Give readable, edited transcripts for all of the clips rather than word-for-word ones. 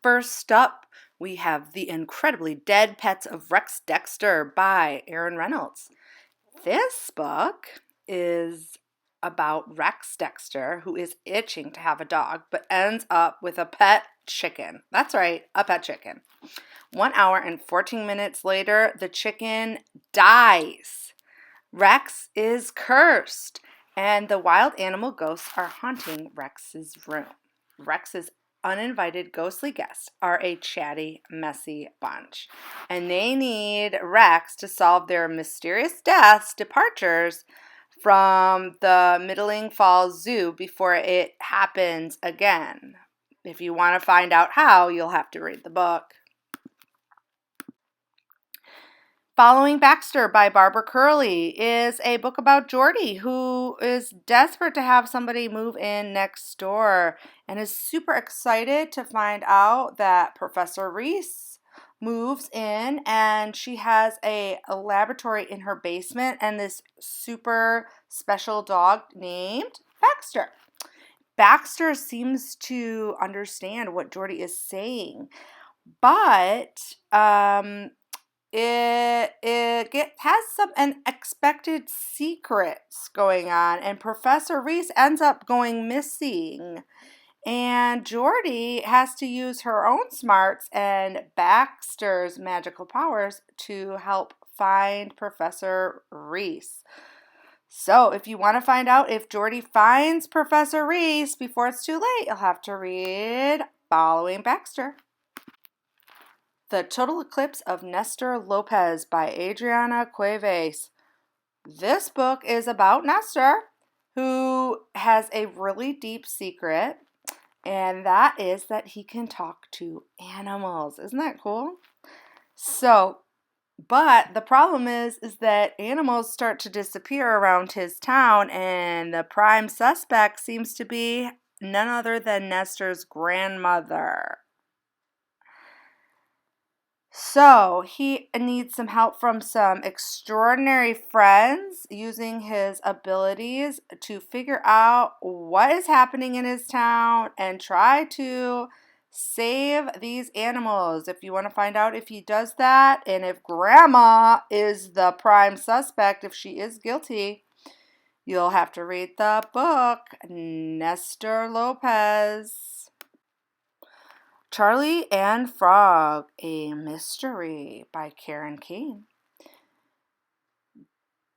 First up, we have The Incredibly Dead Pets of Rex Dexter by Aaron Reynolds. This book is about Rex Dexter, who is itching to have a dog, but ends up with a pet chicken. That's right, a pet chicken. 1 hour and 14 minutes later, the chicken dies. Rex is cursed, and the wild animal ghosts are haunting Rex's room. Rex's uninvited ghostly guests are a chatty, messy bunch, and they need Rex to solve their mysterious departures from the Middling Falls Zoo before it happens again. If you want to find out how, you'll have to read the book. Following Baxter by Barbara Curley is a book about Jordy, who is desperate to have somebody move in next door and is super excited to find out that Professor Reese moves in, and she has a laboratory in her basement and this super special dog named Baxter. Baxter seems to understand what Jordy is saying, but it has some unexpected secrets going on, and Professor Reese ends up going missing. And Jordy has to use her own smarts and Baxter's magical powers to help find Professor Reese. So if you want to find out if Jordy finds Professor Reese before it's too late, you'll have to read Following Baxter. The Total Eclipse of Nestor Lopez by Adriana Cuevas. This book is about Nestor, who has a really deep secret, and that is that he can talk to animals. Isn't that cool? But the problem is that animals start to disappear around his town, and the prime suspect seems to be none other than Nestor's grandmother. So he needs some help from some extraordinary friends using his abilities to figure out what is happening in his town and try to save these animals. If you want to find out if he does that and if Grandma is the prime suspect, if she is guilty, you'll have to read the book, Nestor Lopez. Charlie and Frog, a Mystery by Karen Kane.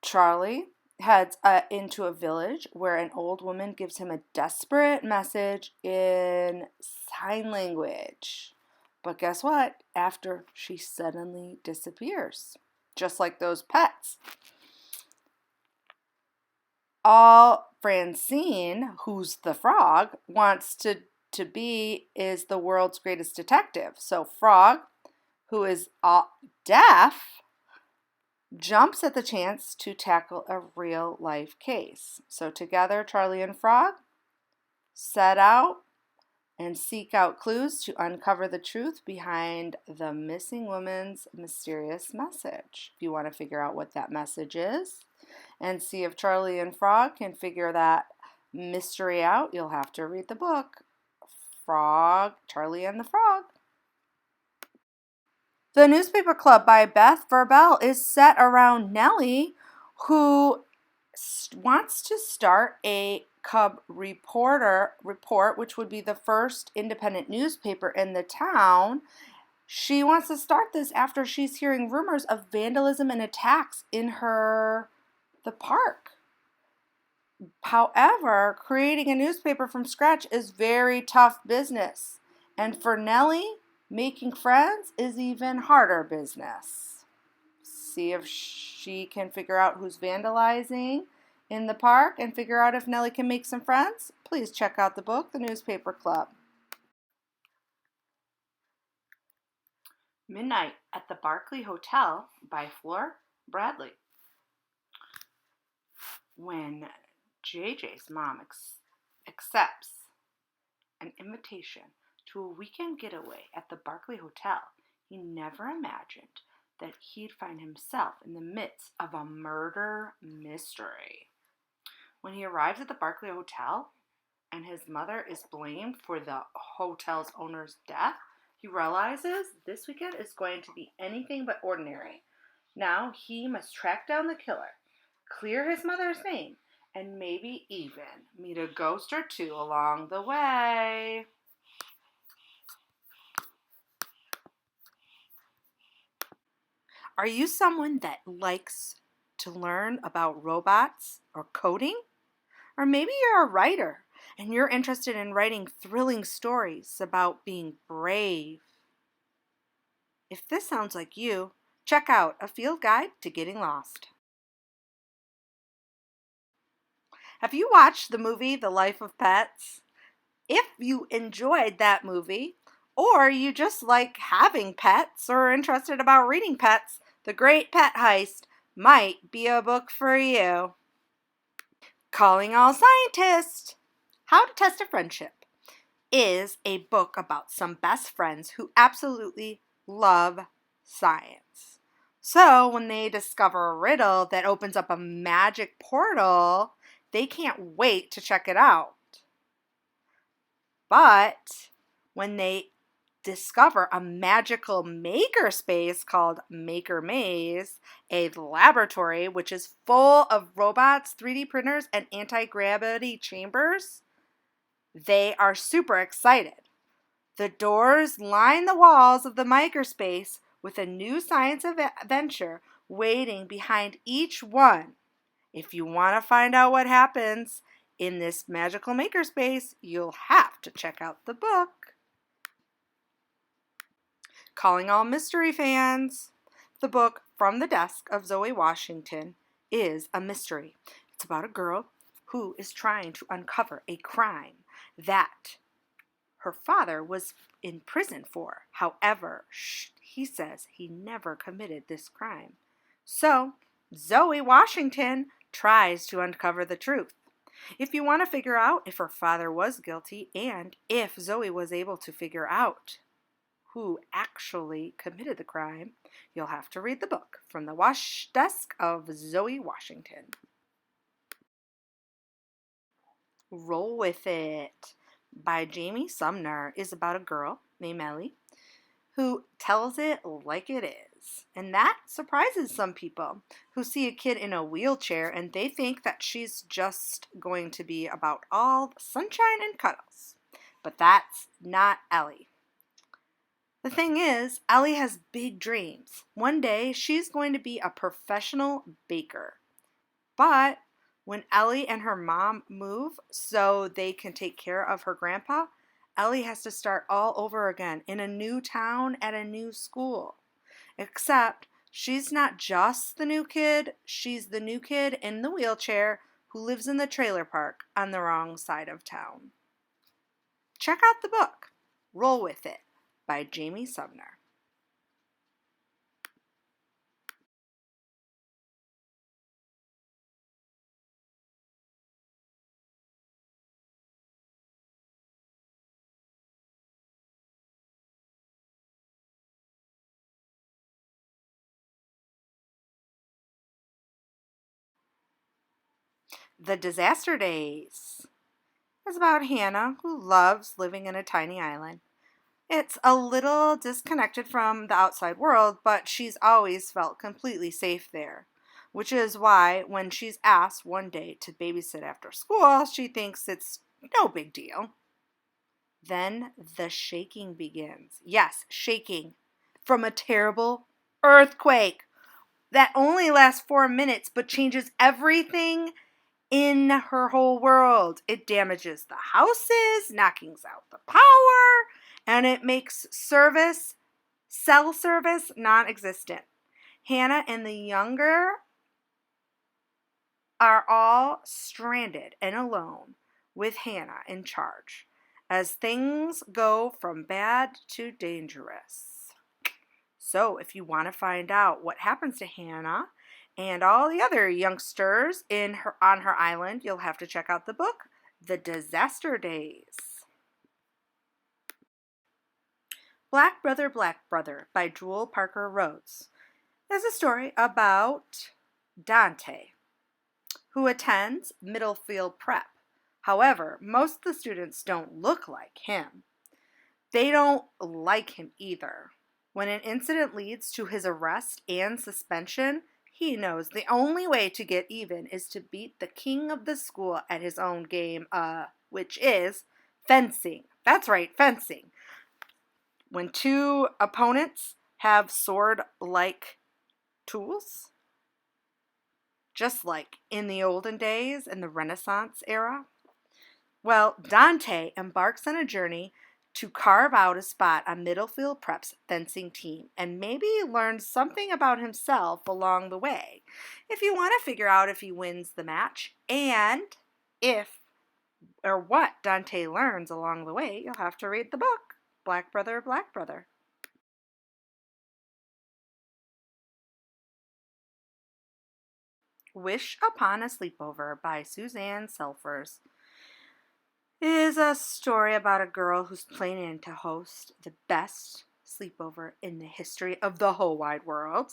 Charlie heads into a village where an old woman gives him a desperate message in sign language. But guess what? After she suddenly disappears, just like those pets. All Francine, who's the frog, wants to be is the world's greatest detective. So Frog, who is deaf, jumps at the chance to tackle a real life case. So together, Charlie and Frog set out and seek out clues to uncover the truth behind the missing woman's mysterious message. If you want to figure out what that message is and see if Charlie and Frog can figure that mystery out, you'll have to read the book, Frog, Charlie and the Frog. The Newspaper Club by Beth Verbel is set around Nellie, who wants to start a Cub report, which would be the first independent newspaper in the town. She wants to start this after she's hearing rumors of vandalism and attacks in the park. However, creating a newspaper from scratch is very tough business. And for Nellie, making friends is even harder business. See if she can figure out who's vandalizing in the park and figure out if Nellie can make some friends. Please check out the book, The Newspaper Club. Midnight at the Barclay Hotel by Fleur Bradley. When JJ's mom accepts an invitation to a weekend getaway at the Barclay Hotel, he never imagined that he'd find himself in the midst of a murder mystery. When he arrives at the Barclay Hotel and his mother is blamed for the hotel's owner's death, He realizes this weekend is going to be anything but ordinary. Now he must track down the killer, clear his mother's name, and maybe even meet a ghost or two along the way. Are you someone that likes to learn about robots or coding? Or maybe you're a writer and you're interested in writing thrilling stories about being brave. If this sounds like you, check out A Field Guide to Getting Lost. Have you watched the movie The Life of Pets? If you enjoyed that movie, or you just like having pets or are interested about reading pets, The Great Pet Heist might be a book for you. Calling All Scientists! How to Test a Friendship is a book about some best friends who absolutely love science. So when they discover a riddle that opens up a magic portal, they can't wait to check it out. But when they discover a magical maker space called Maker Maze, a laboratory which is full of robots, 3D printers, and anti-gravity chambers, they are super excited. The doors line the walls of the makerspace with a new science adventure waiting behind each one. If you want to find out what happens in this magical makerspace, you'll have to check out the book. Calling all mystery fans. The book From the Desk of Zoe Washington is a mystery. It's about a girl who is trying to uncover a crime that her father was in prison for. However, he says he never committed this crime. So, Zoe Washington tries to uncover the truth. If you want to figure out if her father was guilty and if Zoe was able to figure out who actually committed the crime, you'll have to read the book From the Desk of Zoe Washington. Roll with It by Jamie Sumner is about a girl named Amelia who tells it like it is. And that surprises some people who see a kid in a wheelchair and they think that she's just going to be about all sunshine and cuddles. But that's not Ellie. The thing is, Ellie has big dreams. One day, she's going to be a professional baker. But when Ellie and her mom move so they can take care of her grandpa, Ellie has to start all over again in a new town at a new school. Except she's not just the new kid, she's the new kid in the wheelchair who lives in the trailer park on the wrong side of town. Check out the book, Roll With It, by Jamie Sumner. The Disaster Days is about Hannah, who loves living in a tiny island. It's a little disconnected from the outside world, but she's always felt completely safe there, which is why when she's asked one day to babysit after school, she thinks it's no big deal. Then the shaking begins. Yes, shaking from a terrible earthquake that only lasts 4 minutes but changes everything in her whole world. It damages the houses, knocking out the power, and it makes cell service non-existent. Hannah and the younger are all stranded and alone with Hannah in charge as things go from bad to dangerous. So if you want to find out what happens to Hannah and all the other youngsters on her island, you'll have to check out the book, The Disaster Days. Black Brother by Jewel Parker Rhodes is a story about Dante, who attends Middlefield Prep. However, most of the students don't look like him. They don't like him either. When an incident leads to his arrest and suspension, he knows the only way to get even is to beat the king of the school at his own game, which is fencing. That's right, fencing. When two opponents have sword-like tools, just like in the olden days in the Renaissance era, well, Dante embarks on a journey to carve out a spot on Middlefield Prep's fencing team and maybe learn something about himself along the way. If you want to figure out if he wins the match and if or what Dante learns along the way, you'll have to read the book, Black Brother, Black Brother. Wish Upon a Sleepover by Suzanne Selfers is a story about a girl who's planning to host the best sleepover in the history of the whole wide world.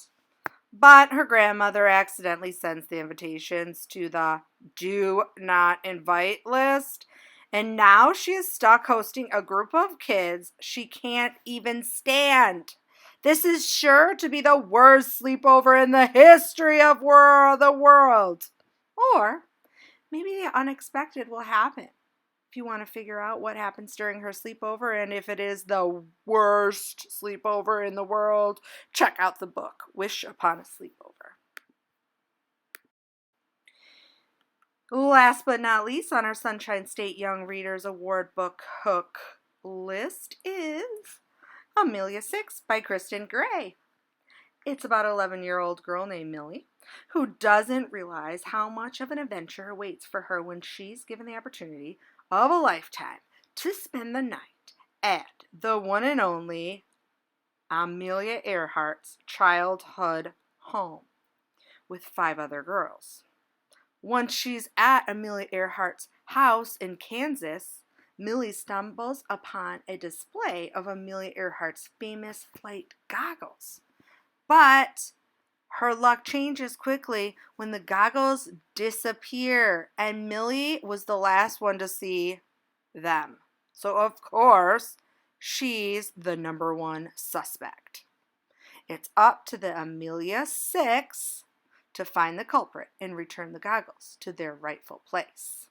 But her grandmother accidentally sends the invitations to the do not invite list. And now she is stuck hosting a group of kids she can't even stand. This is sure to be the worst sleepover in the history of the world. Or maybe the unexpected will happen. If you want to figure out what happens during her sleepover and if it is the worst sleepover in the world, check out the book, Wish Upon a Sleepover. Last but not least on our Sunshine State Young Readers Award book hook list is Amelia 6 by Kristen Gray. It's about an 11-year-old girl named Millie who doesn't realize how much of an adventure awaits for her when she's given the opportunity of a lifetime to spend the night at the one and only Amelia Earhart's childhood home with 5 other girls. Once she's at Amelia Earhart's house in Kansas, Millie stumbles upon a display of Amelia Earhart's famous flight goggles. But her luck changes quickly when the goggles disappear, and Millie was the last one to see them. So, of course, she's the number one suspect. It's up to the Amelia 6 to find the culprit and return the goggles to their rightful place.